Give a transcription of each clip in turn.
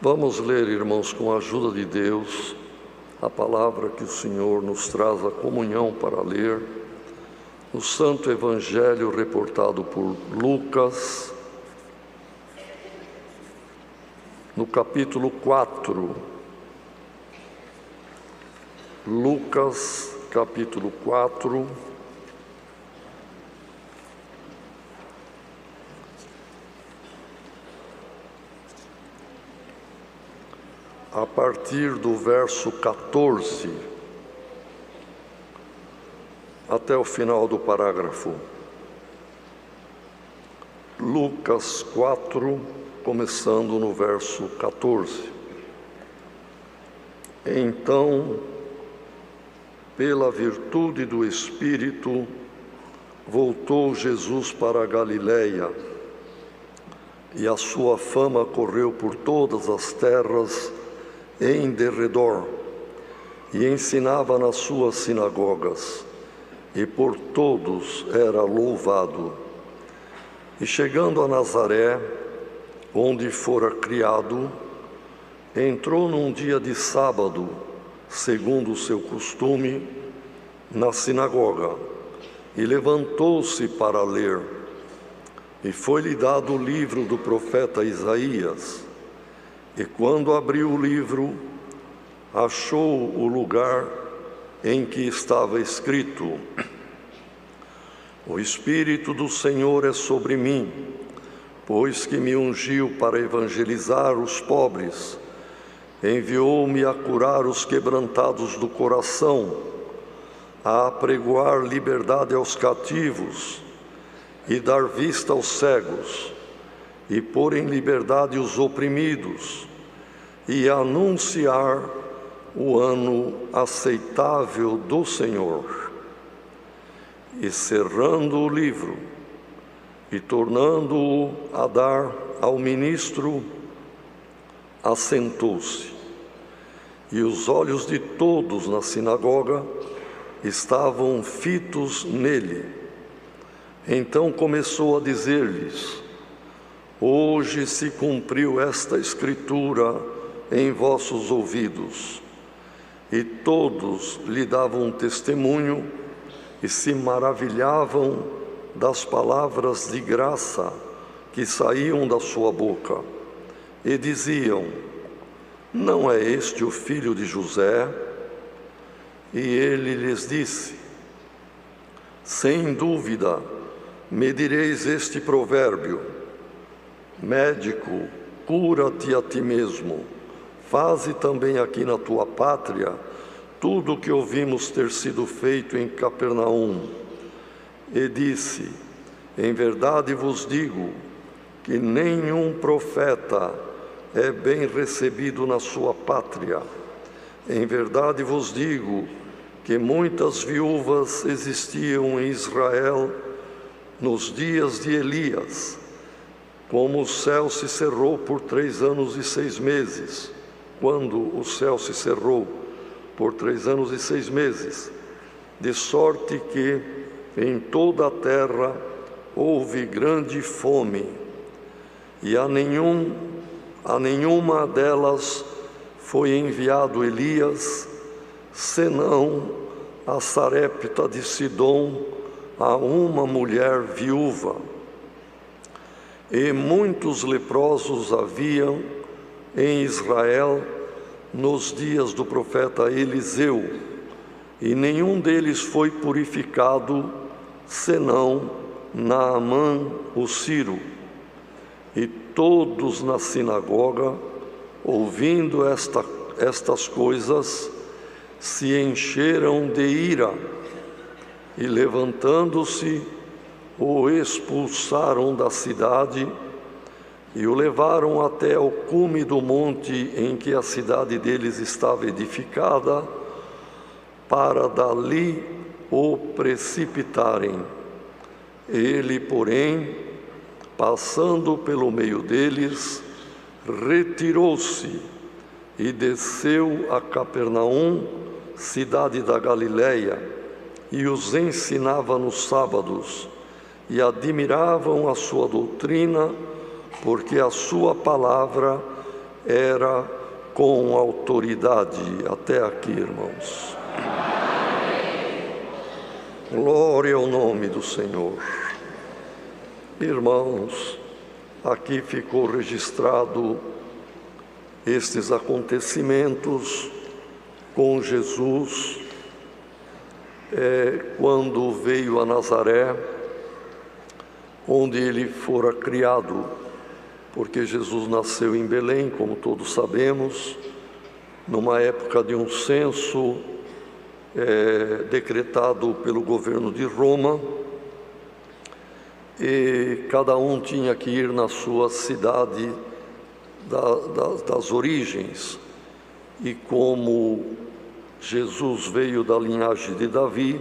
Vamos ler, irmãos, com a ajuda de Deus, a palavra que o Senhor nos traz a comunhão para ler, no Santo Evangelho reportado por Lucas, no capítulo 4. Lucas, capítulo 4. A partir do verso 14 até o final do parágrafo. Lucas 4, começando no verso 14. Então, pela virtude do Espírito, voltou Jesus para a Galileia, e a sua fama correu por todas as terras em derredor, e ensinava nas suas sinagogas, e por todos era louvado. E chegando a Nazaré, onde fora criado, entrou num dia de sábado, segundo o seu costume, na sinagoga, e levantou-se para ler. E foi-lhe dado o livro do profeta Isaías. E quando abriu o livro, achou o lugar em que estava escrito: O Espírito do Senhor é sobre mim, pois que me ungiu para evangelizar os pobres, enviou-me a curar os quebrantados do coração, a apregoar liberdade aos cativos e dar vista aos cegos, e pôr em liberdade os oprimidos, e anunciar o ano aceitável do Senhor. E cerrando o livro, e tornando-o a dar ao ministro, assentou-se. E os olhos de todos na sinagoga estavam fitos nele. Então começou a dizer-lhes: Hoje se cumpriu esta escritura em vossos ouvidos. E todos lhe davam testemunho e se maravilhavam das palavras de graça que saíam da sua boca. E diziam: Não é este o filho de José? E ele lhes disse: Sem dúvida, me direis este provérbio: Médico, cura-te a ti mesmo, faze também aqui na tua pátria tudo o que ouvimos ter sido feito em Capernaum. E disse: Em verdade vos digo que nenhum profeta é bem recebido na sua pátria. Em verdade vos digo que muitas viúvas existiam em Israel nos dias de Elias, como o céu se cerrou por 3 anos e 6 meses, quando o céu se cerrou por 3 anos e 6 meses, de sorte que em toda a terra houve grande fome, e a nenhuma delas foi enviado Elias, senão a Sarepta de Sidom, a uma mulher viúva. E muitos leprosos haviam em Israel nos dias do profeta Eliseu, e nenhum deles foi purificado, senão Naamã o Sírio. E todos na sinagoga, ouvindo estas coisas, se encheram de ira, e levantando-se, o expulsaram da cidade e o levaram até ao cume do monte em que a cidade deles estava edificada, para dali o precipitarem. Ele, porém, passando pelo meio deles, retirou-se e desceu a Capernaum, cidade da Galileia, e os ensinava nos sábados, e admiravam a sua doutrina, porque a sua palavra era com autoridade. Até aqui, irmãos. Glória ao nome do Senhor. Irmãos, aqui ficou registrado estes acontecimentos com Jesus, quando veio a Nazaré, onde ele fora criado, porque Jesus nasceu em Belém, como todos sabemos, numa época de um censo decretado pelo governo de Roma, e cada um tinha que ir na sua cidade das origens. E como Jesus veio da linhagem de Davi,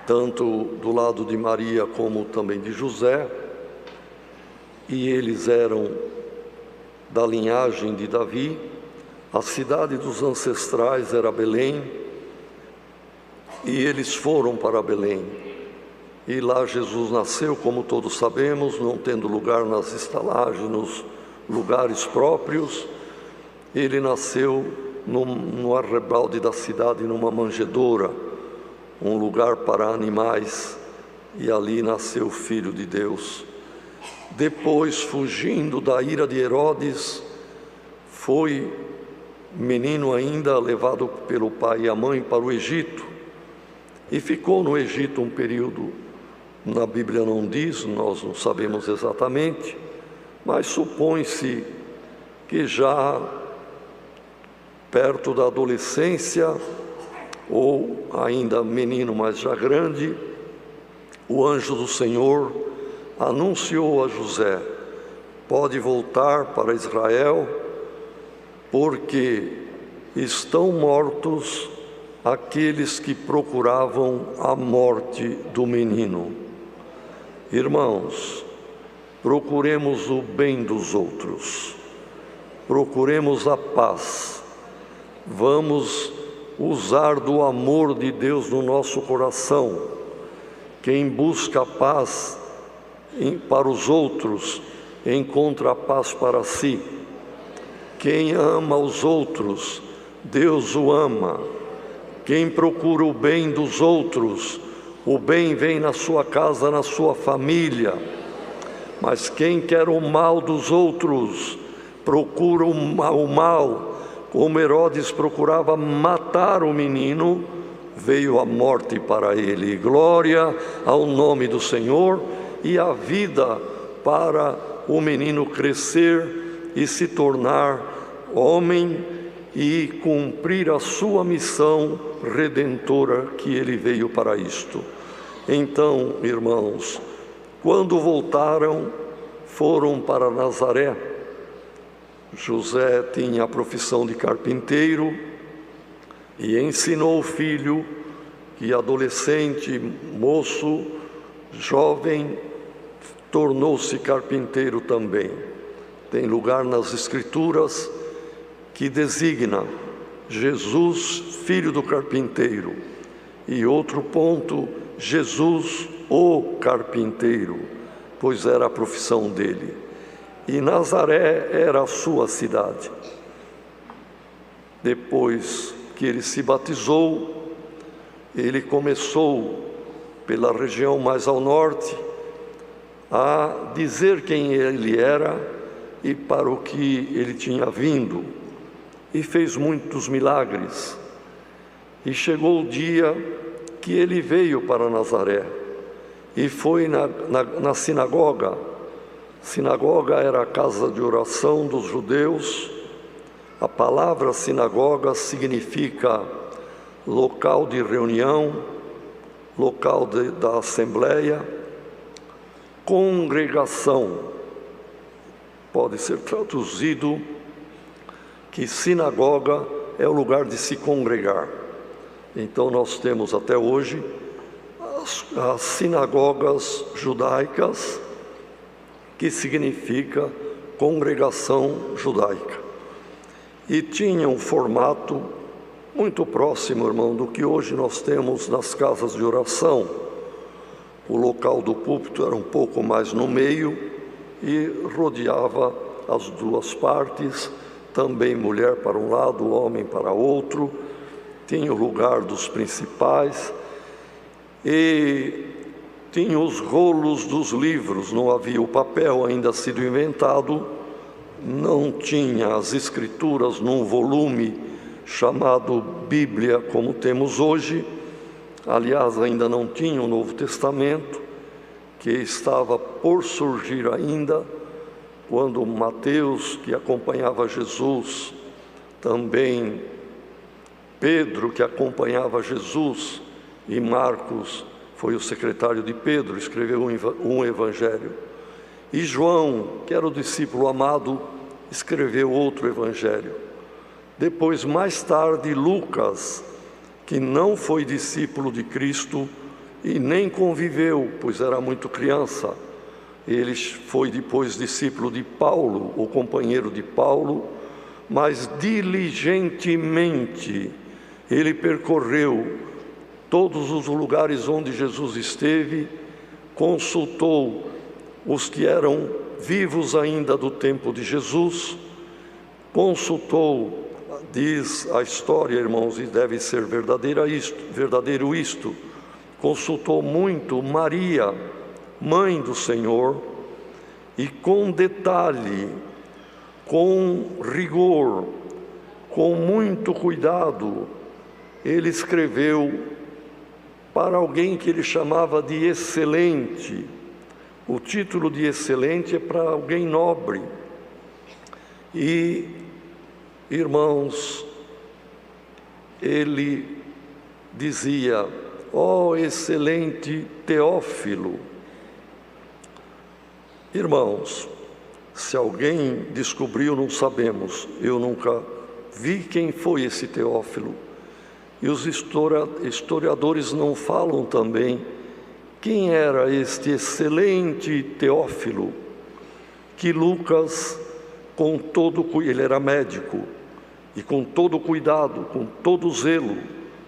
tanto do lado de Maria como também de José, e eles eram da linhagem de Davi, a cidade dos ancestrais era Belém, e eles foram para Belém. E lá Jesus nasceu, como todos sabemos, não tendo lugar nas estalagens, nos lugares próprios. Ele nasceu no arrabalde da cidade, numa manjedoura, um lugar para animais, e ali nasceu o Filho de Deus. Depois, fugindo da ira de Herodes, foi menino ainda, levado pelo pai e a mãe para o Egito, e ficou no Egito um período. Na Bíblia não diz, nós não sabemos exatamente, mas supõe-se que já perto da adolescência, ou ainda menino, mas já grande, o anjo do Senhor anunciou a José: pode voltar para Israel, porque estão mortos aqueles que procuravam a morte do menino. Irmãos, procuremos o bem dos outros, procuremos a paz, vamos usar do amor de Deus no nosso coração. Quem busca a paz para os outros, encontra a paz para si. Quem ama os outros, Deus o ama. Quem procura o bem dos outros, o bem vem na sua casa, na sua família. Mas quem quer o mal dos outros, procura o mal. Como Herodes procurava matar o menino, veio a morte para ele. Glória ao nome do Senhor, e a vida para o menino crescer e se tornar homem e cumprir a sua missão redentora que ele veio para isto. Então, irmãos, quando voltaram, foram para Nazaré. José tinha a profissão de carpinteiro e ensinou o filho, que adolescente, moço, jovem, tornou-se carpinteiro também. Tem lugar nas Escrituras que designa Jesus, filho do carpinteiro. E outro ponto, Jesus, o carpinteiro, pois era a profissão dele. E Nazaré era a sua cidade. Depois que ele se batizou, ele começou pela região mais ao norte a dizer quem ele era e para o que ele tinha vindo, e fez muitos milagres. E chegou o dia que ele veio para Nazaré e foi na sinagoga. Sinagoga era a casa de oração dos judeus. A palavra sinagoga significa local de reunião, local da assembleia, congregação. Pode ser traduzido que sinagoga é o lugar de se congregar. Então nós temos até hoje as sinagogas judaicas, que significa congregação judaica. E tinha um formato muito próximo, irmão, do que hoje nós temos nas casas de oração. O local do púlpito era um pouco mais no meio e rodeava as duas partes, também mulher para um lado, homem para outro, tinha o lugar dos principais, e tinha os rolos dos livros, não havia o papel ainda sido inventado, não tinha as escrituras num volume chamado Bíblia, como temos hoje. Aliás, ainda não tinha o Novo Testamento, que estava por surgir ainda, quando Mateus, que acompanhava Jesus, também Pedro, que acompanhava Jesus, e Marcos foi o secretário de Pedro, escreveu um evangelho. E João, que era o discípulo amado, escreveu outro evangelho. Depois, mais tarde, Lucas, que não foi discípulo de Cristo e nem conviveu, pois era muito criança. Ele foi depois discípulo de Paulo, o companheiro de Paulo, mas diligentemente ele percorreu todos os lugares onde Jesus esteve, consultou os que eram vivos ainda do tempo de Jesus, consultou, diz a história, irmãos, e deve ser verdadeiro isto, consultou muito Maria, mãe do Senhor, e com detalhe, com rigor, com muito cuidado, ele escreveu para alguém que ele chamava de excelente. O título de excelente é para alguém nobre. E, irmãos, ele dizia: ó excelente Teófilo. Irmãos, se alguém descobriu, não sabemos. Eu nunca vi quem foi esse Teófilo. E os historiadores não falam também quem era este excelente Teófilo, que Lucas, ele era médico, e com todo cuidado, com todo zelo,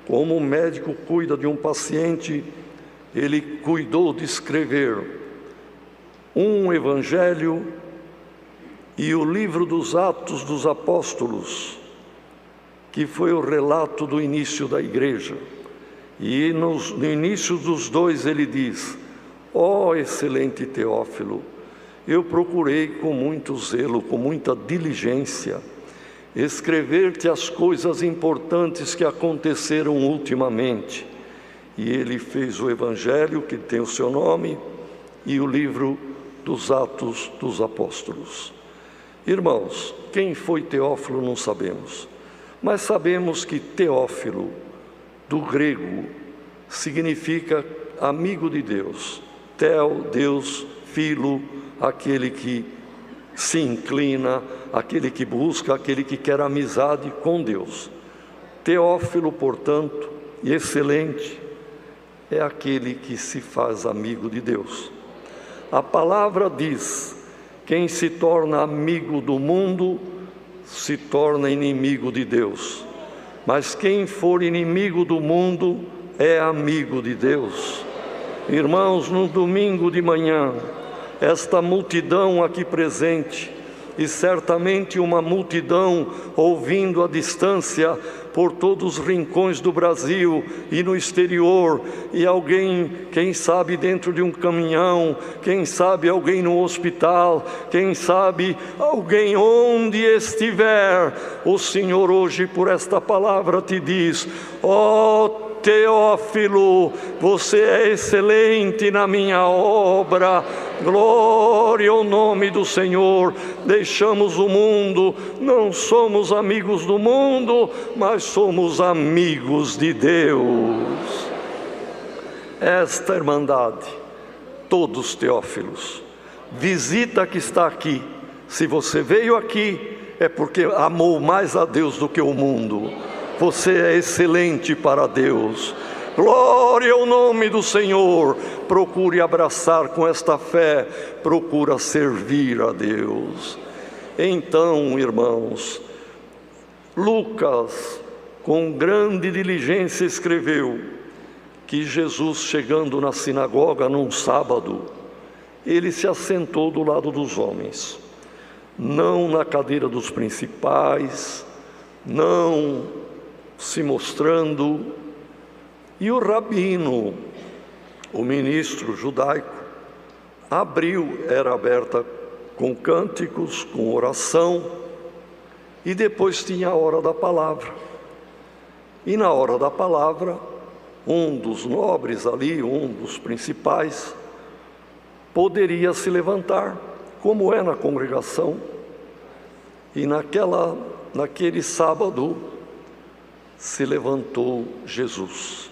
como um médico cuida de um paciente, ele cuidou de escrever um evangelho e o livro dos Atos dos Apóstolos, que foi o relato do início da igreja. E no início dos dois ele diz: ó excelente Teófilo, eu procurei com muito zelo, com muita diligência, escrever-te as coisas importantes que aconteceram ultimamente. E ele fez o evangelho, que tem o seu nome, e o livro dos Atos dos Apóstolos. Irmãos, quem foi Teófilo não sabemos, mas sabemos que Teófilo, do grego, significa amigo de Deus. Theo, Deus, filo, aquele que se inclina, aquele que busca, aquele que quer amizade com Deus. Teófilo, portanto, e excelente, é aquele que se faz amigo de Deus. A palavra diz: quem se torna amigo do mundo se torna inimigo de Deus, mas quem for inimigo do mundo é amigo de Deus. Irmãos, no domingo de manhã, esta multidão aqui presente, e certamente uma multidão ouvindo à distância por todos os rincões do Brasil e no exterior, e alguém, quem sabe dentro de um caminhão, quem sabe alguém no hospital, quem sabe alguém onde estiver, o Senhor hoje por esta palavra te diz: ó Teófilo, você é excelente na minha obra. Glória ao nome do Senhor. Deixamos o mundo, não somos amigos do mundo, mas somos amigos de Deus. Esta irmandade, todos Teófilos, visita que está aqui. Se você veio aqui, é porque amou mais a Deus do que o mundo. Você é excelente para Deus. Glória ao nome do Senhor. Procure abraçar com esta fé, procura servir a Deus. Então, irmãos, Lucas, com grande diligência, escreveu que Jesus, chegando na sinagoga num sábado, ele se assentou do lado dos homens. não na cadeira dos principais, não se mostrando. E o rabino, o ministro judaico, era aberta com cânticos, com oração, e depois tinha a hora da palavra. E na hora da palavra, um dos nobres ali, um dos principais, poderia se levantar, como é na congregação. E naquele sábado, se levantou Jesus.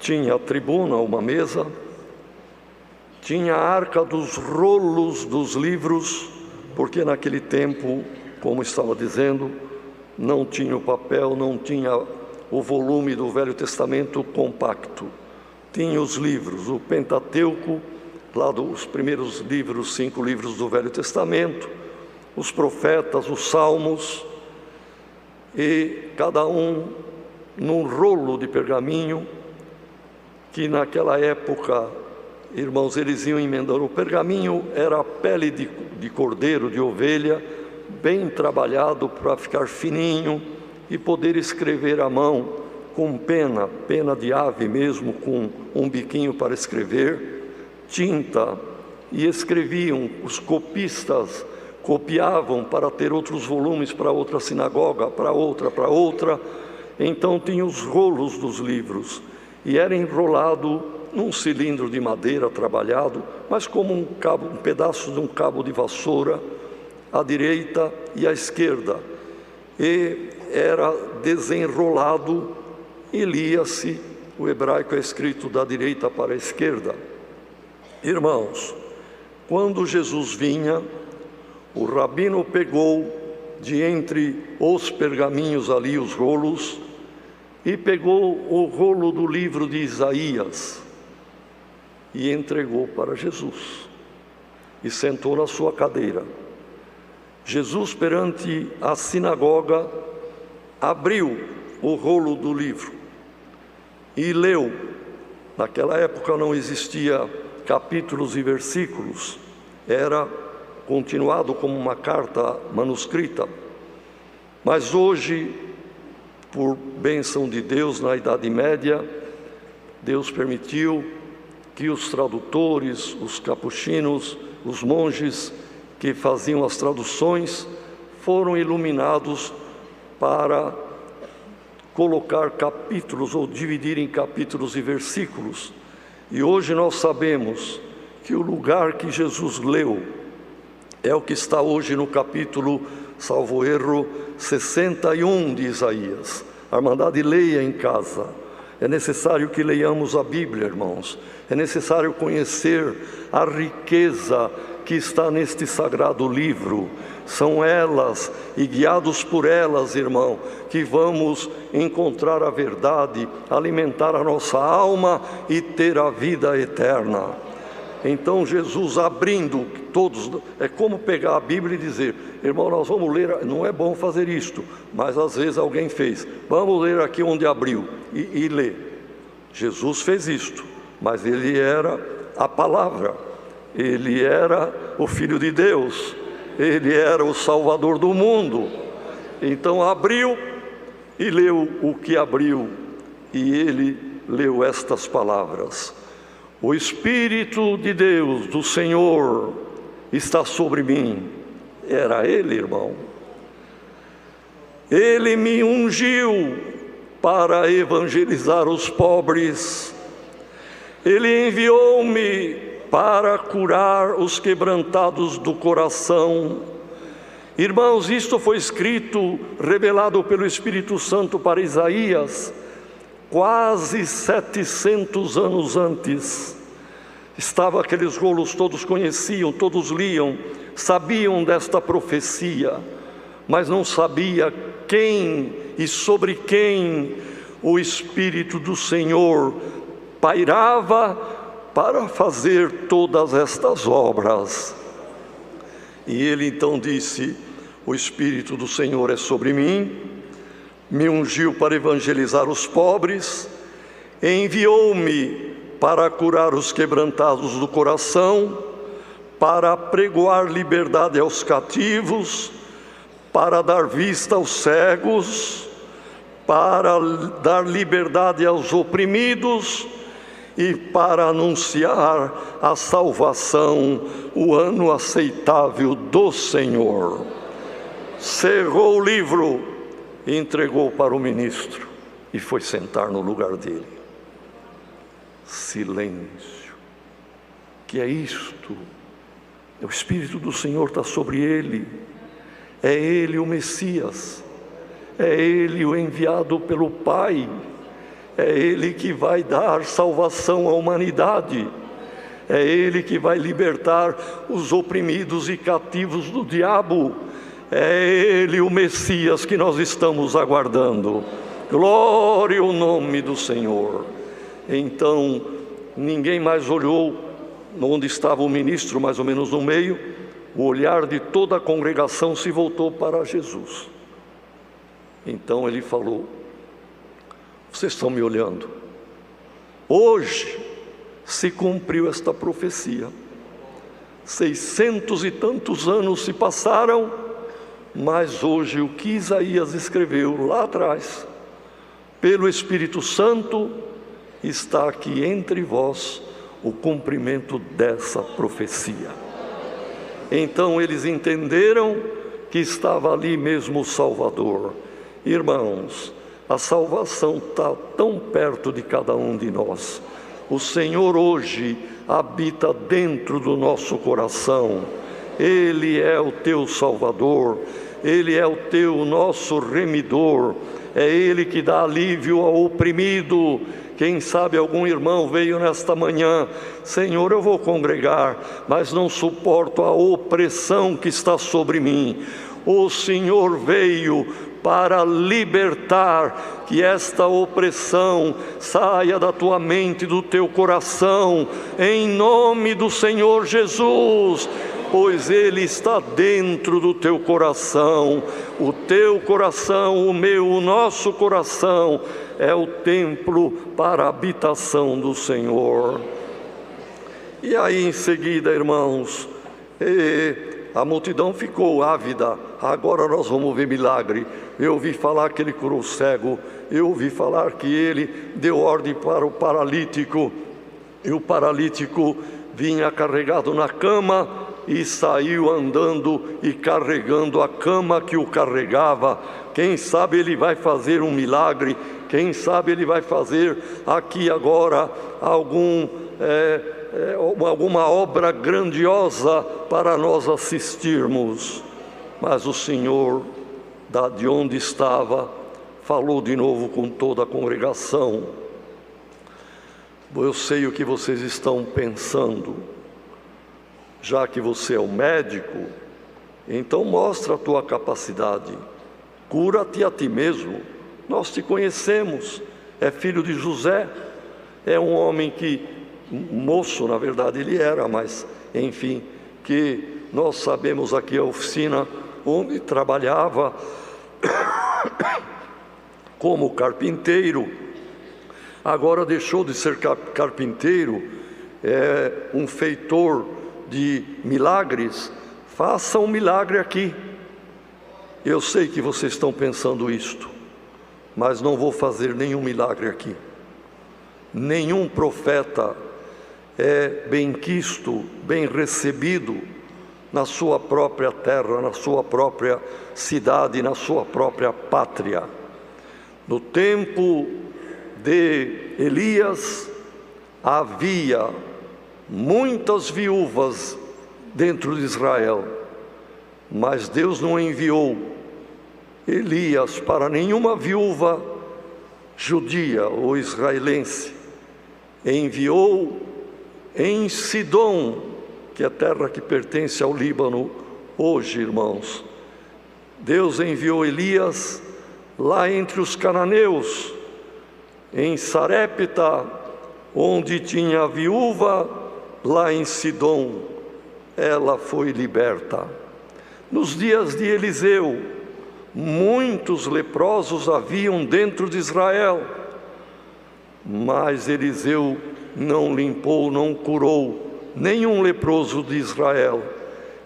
Tinha a tribuna, uma mesa, tinha a arca dos rolos dos livros, porque naquele tempo, como estava dizendo, não tinha o papel, não tinha o volume do Velho Testamento compacto. Tinha os livros, o Pentateuco, lá dos primeiros livros, 5 livros do Velho Testamento, os profetas, os salmos, e cada um num rolo de pergaminho, que naquela época, irmãos, eles iam emendando. O pergaminho era a pele de cordeiro, de ovelha, bem trabalhado para ficar fininho e poder escrever à mão com pena de ave mesmo, com um biquinho para escrever, tinta, e escreviam. Os copistas copiavam para ter outros volumes para outra sinagoga, para outra. Então tinha os rolos dos livros, e era enrolado num cilindro de madeira trabalhado, mas como um pedaço de um cabo de vassoura, à direita e à esquerda, e era desenrolado e lia-se. O hebraico é escrito da direita para a esquerda. Irmãos, quando Jesus vinha, o rabino pegou de entre os pergaminhos ali, os rolos, e pegou o rolo do livro de Isaías e entregou para Jesus, e sentou na sua cadeira. Jesus, perante a sinagoga, abriu o rolo do livro e leu. Naquela época não existia capítulos e versículos, era continuado como uma carta manuscrita. Mas hoje, por bênção de Deus, na Idade Média, Deus permitiu que os tradutores, os capuchinos, os monges que faziam as traduções, foram iluminados para colocar capítulos ou dividir em capítulos e versículos. E hoje nós sabemos que o lugar que Jesus leu é o que está hoje no capítulo, salvo erro, 61 de Isaías. A Irmandade leia em casa. É necessário que leiamos a Bíblia, irmãos. É necessário conhecer a riqueza que está neste sagrado livro. São elas, e guiados por elas, irmão, que vamos encontrar a verdade, alimentar a nossa alma e ter a vida eterna. Então Jesus abrindo todos, é como pegar a Bíblia e dizer: irmão, nós vamos ler, não é bom fazer isto, mas às vezes alguém fez, vamos ler aqui onde abriu e ler. Jesus fez isto, mas ele era a palavra, ele era o Filho de Deus, ele era o Salvador do mundo. Então abriu e leu o que abriu, e ele leu estas palavras: o Espírito de Deus, do Senhor, está sobre mim. Era ele, irmão. Ele me ungiu para evangelizar os pobres. Ele enviou-me para curar os quebrantados do coração. Irmãos, isto foi escrito, revelado pelo Espírito Santo para Isaías, quase 700 anos antes. Estavam aqueles rolos, todos conheciam, todos liam, sabiam desta profecia, mas não sabia quem e sobre quem o Espírito do Senhor pairava para fazer todas estas obras. E ele então disse: o Espírito do Senhor é sobre mim, me ungiu para evangelizar os pobres, enviou-me para curar os quebrantados do coração, para pregoar liberdade aos cativos, para dar vista aos cegos, para dar liberdade aos oprimidos e para anunciar a salvação, o ano aceitável do Senhor. Cerrou o livro e entregou para o ministro e foi sentar no lugar dele. Silêncio. Que é isto? O Espírito do Senhor está sobre ele. É ele o Messias. É ele o enviado pelo Pai. É ele que vai dar salvação à humanidade. É ele que vai libertar os oprimidos e cativos do diabo. É ele o Messias que nós estamos aguardando. Glória ao nome do Senhor. Então, ninguém mais olhou onde estava o ministro, mais ou menos no meio. O olhar de toda a congregação se voltou para Jesus. Então ele falou: vocês estão me olhando? Hoje se cumpriu esta profecia. 600 e tantos anos se passaram, mas hoje o que Isaías escreveu lá atrás, pelo Espírito Santo, está aqui entre vós o cumprimento dessa profecia. Então eles entenderam que estava ali mesmo o Salvador. Irmãos, a salvação está tão perto de cada um de nós. O Senhor hoje habita dentro do nosso coração. Ele é o teu Salvador, Ele é o nosso remidor, é Ele que dá alívio ao oprimido. Quem sabe algum irmão veio nesta manhã: Senhor, eu vou congregar, mas não suporto a opressão que está sobre mim. O Senhor veio para libertar, que esta opressão saia da tua mente, do teu coração, em nome do Senhor Jesus, pois Ele está dentro do teu coração. O teu coração, o meu, o nosso coração é o templo para a habitação do Senhor. E aí em seguida, irmãos, a multidão ficou ávida. Agora nós vamos ver milagre. Eu ouvi falar que ele curou o cego, eu ouvi falar que ele deu ordem para o paralítico, e o paralítico vinha carregado na cama e saiu andando e carregando a cama que o carregava. Quem sabe ele vai fazer um milagre, quem sabe ele vai fazer aqui agora alguma obra grandiosa para nós assistirmos. Mas o Senhor, de onde estava, falou de novo com toda a congregação: eu sei o que vocês estão pensando. Já que você é o médico, então mostra a tua capacidade. Cura-te a ti mesmo. Nós te conhecemos. É filho de José. É um homem moço, na verdade ele era, mas enfim, que nós sabemos aqui a oficina onde trabalhava como carpinteiro. Agora deixou de ser carpinteiro, é um feitor de milagres. Faça um milagre aqui. Eu sei que vocês estão pensando isto, mas não vou fazer nenhum milagre aqui. Nenhum profeta é benquisto, bem recebido na sua própria terra, na sua própria cidade, na sua própria pátria. No tempo de Elias havia muitas viúvas dentro de Israel, mas Deus não enviou Elias para nenhuma viúva judia ou israelense. Enviou em Sidom, que é a terra que pertence ao Líbano hoje, irmãos. Deus enviou Elias lá entre os cananeus, em Sarepta, onde tinha a viúva, lá em Sidom, ela foi liberta. Nos dias de Eliseu, muitos leprosos haviam dentro de Israel, mas Eliseu não limpou, não curou nenhum leproso de Israel.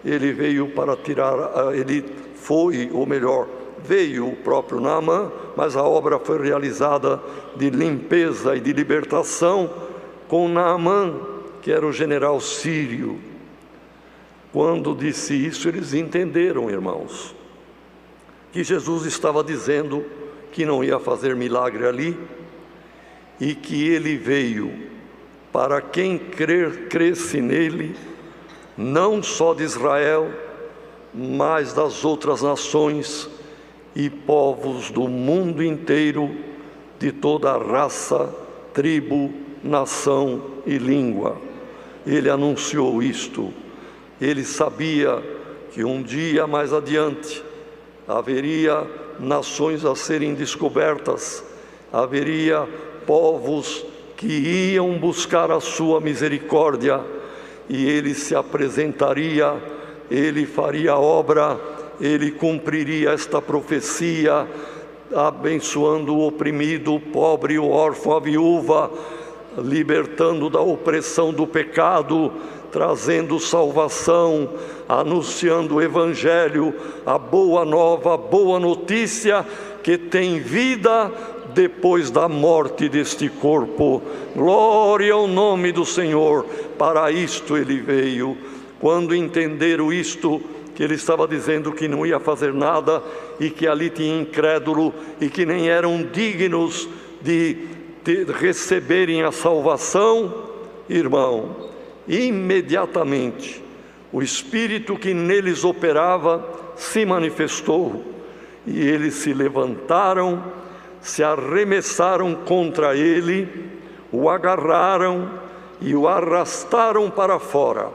Ele veio para tirar, ele foi, ou melhor, veio o próprio Naamã, mas a obra foi realizada de limpeza e de libertação com Naamã, que era o general sírio. Quando disse isso, eles entenderam, irmãos, que Jesus estava dizendo que não ia fazer milagre ali, e que ele veio para quem cresce nele, não só de Israel, mas das outras nações e povos do mundo inteiro, de toda a raça, tribo, nação e língua. Ele anunciou isto. Ele sabia que um dia mais adiante haveria nações a serem descobertas, haveria povos que iam buscar a sua misericórdia, e ele se apresentaria, ele faria a obra, ele cumpriria esta profecia, abençoando o oprimido, o pobre, o órfão, a viúva, libertando da opressão do pecado, trazendo salvação, anunciando o Evangelho, a boa nova, a boa notícia, que tem vida depois da morte deste corpo. Glória ao nome do Senhor. Para isto ele veio. Quando entenderam isto, que ele estava dizendo que não ia fazer nada, e que ali tinha incrédulo, e que nem eram dignos de receberem a salvação, irmão, imediatamente o Espírito que neles operava se manifestou, e eles se levantaram, se arremessaram contra ele, o agarraram e o arrastaram para fora.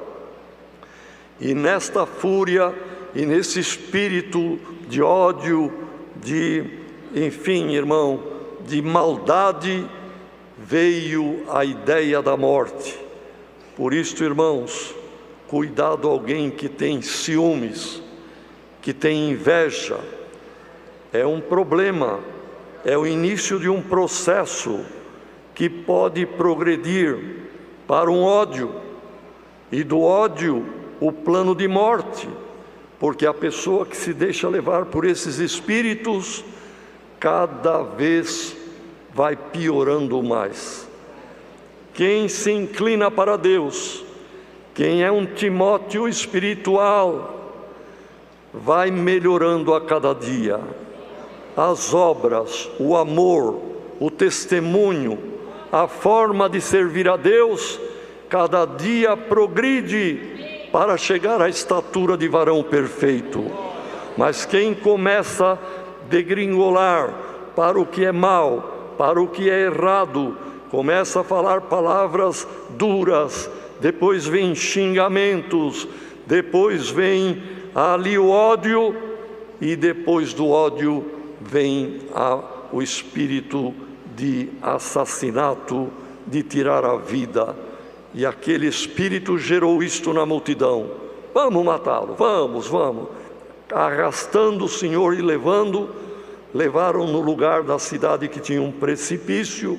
E nesta fúria e nesse espírito de ódio, enfim, irmão, de maldade, veio a ideia da morte. Por isto, irmãos, cuidado alguém que tem ciúmes, que tem inveja. É um problema, é o início de um processo que pode progredir para um ódio, e do ódio o plano de morte, porque a pessoa que se deixa levar por esses espíritos, cada vez vai piorando mais. Quem se inclina para Deus, quem é um Timóteo espiritual, vai melhorando a cada dia. As obras, o amor, o testemunho, a forma de servir a Deus, cada dia progride para chegar à estatura de varão perfeito. Mas quem começa a degringolar para o que é mal, para o que é errado, começa a falar palavras duras, depois vem xingamentos, depois vem ali o ódio, e depois do ódio vem o espírito de assassinato, de tirar a vida. E aquele espírito gerou isto na multidão. Vamos matá-lo, vamos. Arrastando o Senhor e levaram no lugar da cidade que tinha um precipício,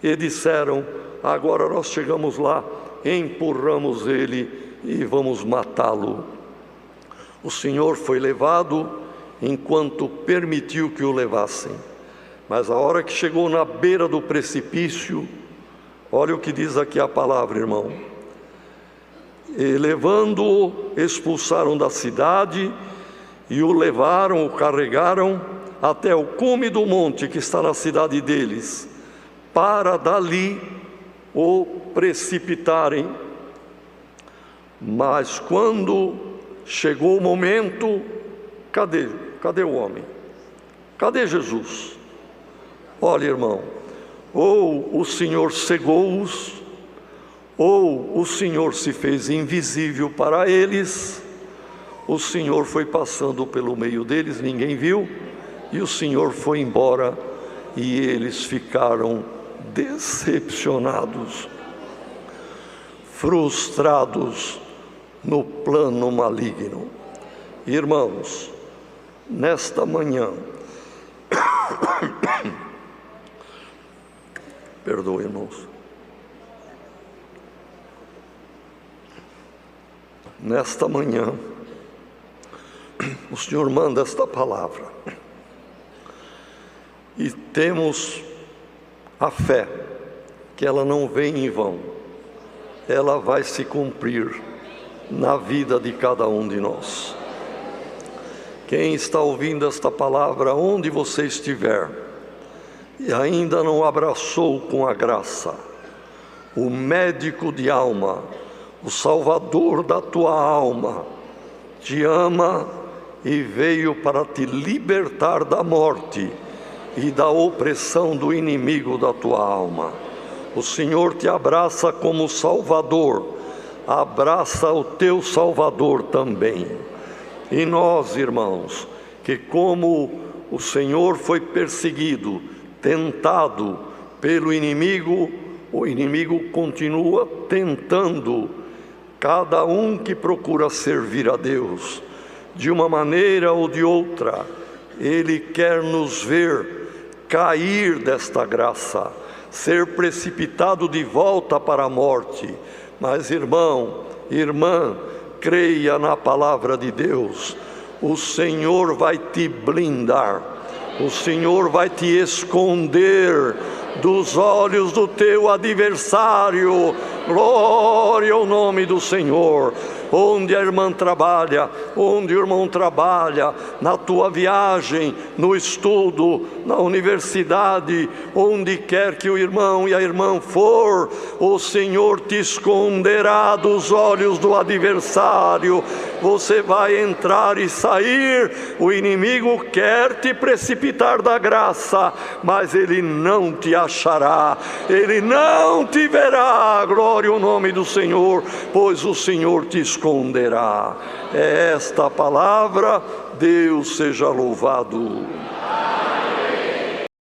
e disseram: agora nós chegamos lá, empurramos ele e vamos matá-lo. O Senhor foi levado enquanto permitiu que o levassem, mas a hora que chegou na beira do precipício, olha o que diz aqui a palavra, irmão. E levando-o, expulsaram da cidade, e o levaram, o carregaram até o cume do monte que está na cidade deles, para dali o precipitarem. Mas quando chegou o momento, cadê o homem? Cadê Jesus? Olha, irmão, ou o Senhor cegou-os, ou o Senhor se fez invisível para eles. O Senhor foi passando pelo meio deles, ninguém viu, e o Senhor foi embora, e eles ficaram decepcionados, frustrados no plano maligno. Irmãos, nesta manhã, perdoe, irmãos, nesta manhã, o Senhor manda esta palavra. E temos a fé que ela não vem em vão. Ela vai se cumprir na vida de cada um de nós. Quem está ouvindo esta palavra, onde você estiver, e ainda não abraçou com a graça o médico de alma, o Salvador da tua alma, te ama e veio para te libertar da morte e da opressão do inimigo da tua alma. O Senhor te abraça como Salvador, abraça o teu Salvador também. E nós, irmãos, que como o Senhor foi perseguido, tentado pelo inimigo, o inimigo continua tentando cada um que procura servir a Deus, de uma maneira ou de outra. Ele quer nos ver cair desta graça, ser precipitado de volta para a morte. Mas, irmão, irmã, creia na palavra de Deus. O Senhor vai te blindar, o Senhor vai te esconder dos olhos do teu adversário. Glória ao nome do Senhor. Onde a irmã trabalha, onde o irmão trabalha, na tua viagem, no estudo, na universidade, onde quer que o irmão e a irmã for, o Senhor te esconderá dos olhos do adversário. Você vai entrar e sair. O inimigo quer te precipitar da graça, mas ele não te achará, ele não te verá. Glória ao nome do Senhor, pois o Senhor te esconderá. É esta a palavra. Deus seja louvado.